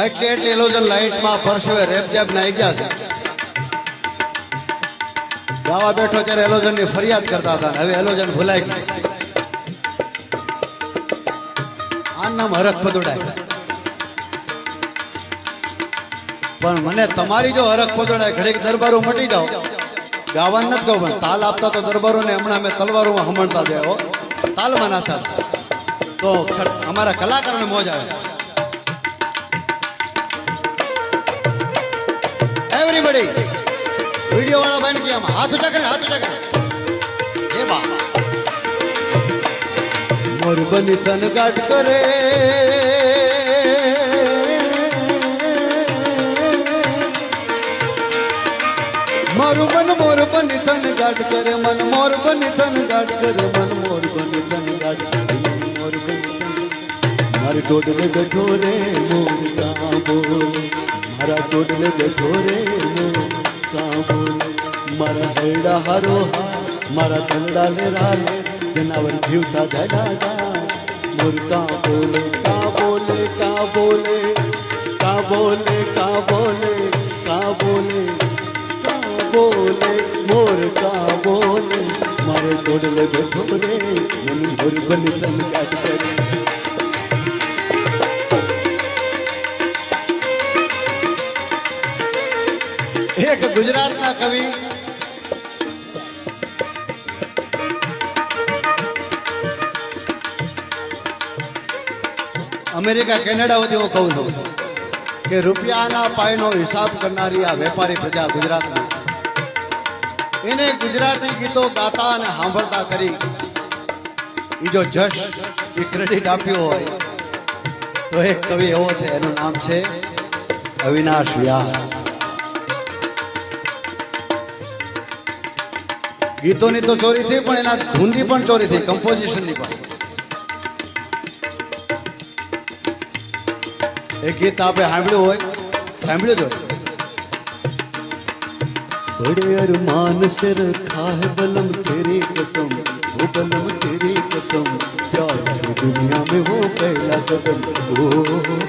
આટલી આટલી એલોજન લાઈટમાં પરસવે રેપજેપ નાઈ ગયા છે. ગાવા બેઠો ત્યારે એલોજનની ફરિયાદ કરતા હતા. હવે એલોજન ભૂલાઈ ગઈ. આ નામ હરખ પદોડાય. પણ મને તમારી જો હરખ પદોડાય ઘડીક દરબારો મટી જાઓ. ગાવાનું નથી કહું, પણ તાલ આપતા તો દરબારોને હમણાં અમે તલવારોમાં હમણતા જાય. તાલમાં ના થાય તો અમારા કલાકારોને મોજ આવે. એવરીબડી વિડીયો વાળા ભાઈ કે હાથ ઊંચા કરે, હાથ ઊંચા કરે. એ બા મોર બની તન ગાટ કરે, મારું મન મોર બની તન ગાટ કરે, મન મોર બની તન ગાટ કરે, મન મોર બની તન ગાટ કરે, મન મોર બની તન. મારી ટોડલે બેઠો રે મોર કા બોલ, મારા ટોડલે બેઠો રે મોર કા બોલ, મારા હૈડા હારો હા, મારા ધંડા લે રાલે, જનાવર જીવતા ધડા મોર કા બોલે, કા બોલે, કા બોલે, કા બોલે, કા બોલે, કા બોલે, બોલે મોર કા બોલે, મારે ટોડલે બેઠો રે મન મોર બની તન ગાટ કરે. એક ગુજરાતના કવિ અમેરિકા કેનેડા સુધી હું કહું છું કે રૂપિયાના પાયનો હિસાબ કરનારી આ વેપારી પ્રજા ગુજરાતની, એને ગુજરાતી ગીતો ગાતા અને સાંભળતા કરી એ જો જશ એ ક્રેડિટ આપ્યો હોય તો એક કવિ એવો છે, એનું નામ છે અવિનાશ વ્યાસ. ગીતોની તો ચોરી થઈ, પણ એના ધૂનની પણ ચોરી થઈ, કમ્પોઝિશનની પણ. એ ગીત આપણે સાંભળ્યું હોય, સાંભળ્યું જ હોય. बड़े अरमान से रखा है बलम तेरी कसम, वो बलम तेरी कसम, प्यार की दुनिया में वो पहला कदम, वो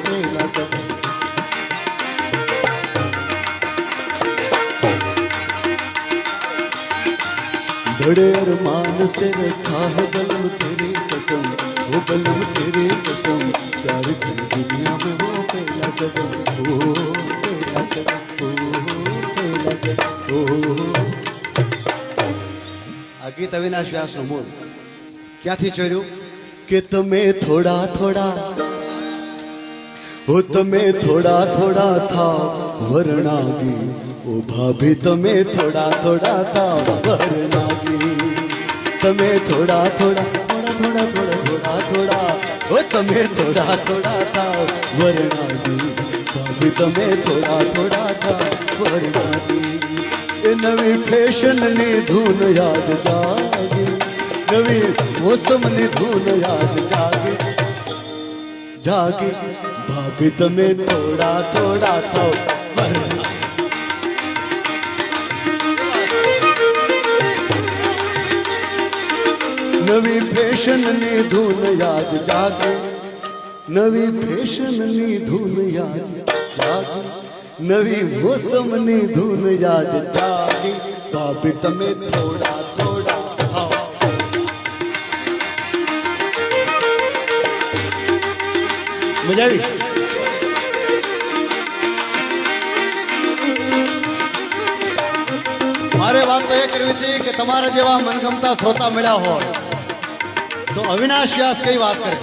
पहला कदम. बड़े अरमान से रखा है बलम तेरी कसम, वो बलम तेरी कसम, प्यार की दुनिया में वो पहला कदम, वो पहला कदम, આ ગીત અવિનાશ વ્યાસનું મૂળ ક્યાંથી ચોર્યું કે તમે થોડા થોડા હો, તમે થોડા થોડા થાવ વરણાગી, ઓ ભાભી તમે થોડા થોડા થાવ વરણાગી, તમે થોડા થોડા થોડા થોડા થોડા થોડા થોડા હો, તમે થોડા થોડા થાવ વરણાગી, ભાભી તમે થોડા થોડા થાવ વરણાગી. એ નવી ફેશનની ધૂન યાદ જાગી, નવી મોસમની ધૂન યાદ જાગી, જાગી, ભાભી તમે થોડા થોડા થાવ. નવી ફેશનની ધૂન યાદ જાગી, નવી ફેશનની ધૂન યાદ જાગી, નવી મોસમની ધૂન યાદ જાગી, ભાભી તમે થોડા થોડા થાવ. મજા આવી. મારે વાત તો એ કરવી હતી કે તમારા જેવા મનગમતા શ્રોતા મળ્યા હોય તો અવિનાશ વ્યાસ કઈ વાત કરે.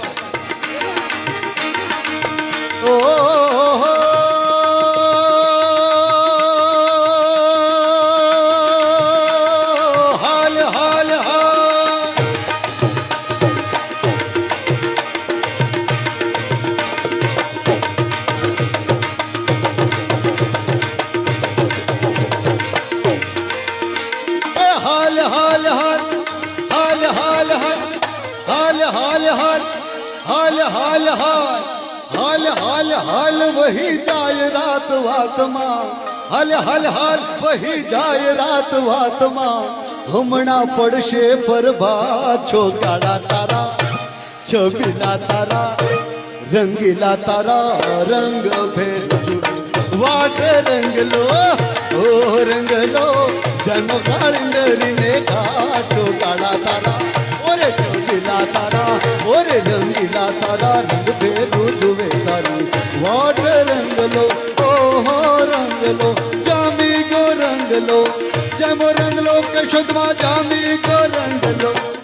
हाल वही जाए रात वात मां, हाल हाल हाल वही जाए रात वात मां, हमना पड़शे पर छो गाड़ा तारा छबीला तारा રંગીલા તારા રંગ ભેર જુએ વાટ રંગલો ઓ રંગલો જન્મ કાળિંદરીને કાઠો કાળા તારા ઓરે રંગીલા તારા ઓરે રંગીલા તારા રંગ ભેર જુએ તારી વાટ રંગલો ઓહો રંગલો જામી ગો રંગલો જમો રંગલો કશુદમાં જામી ગો રંગલો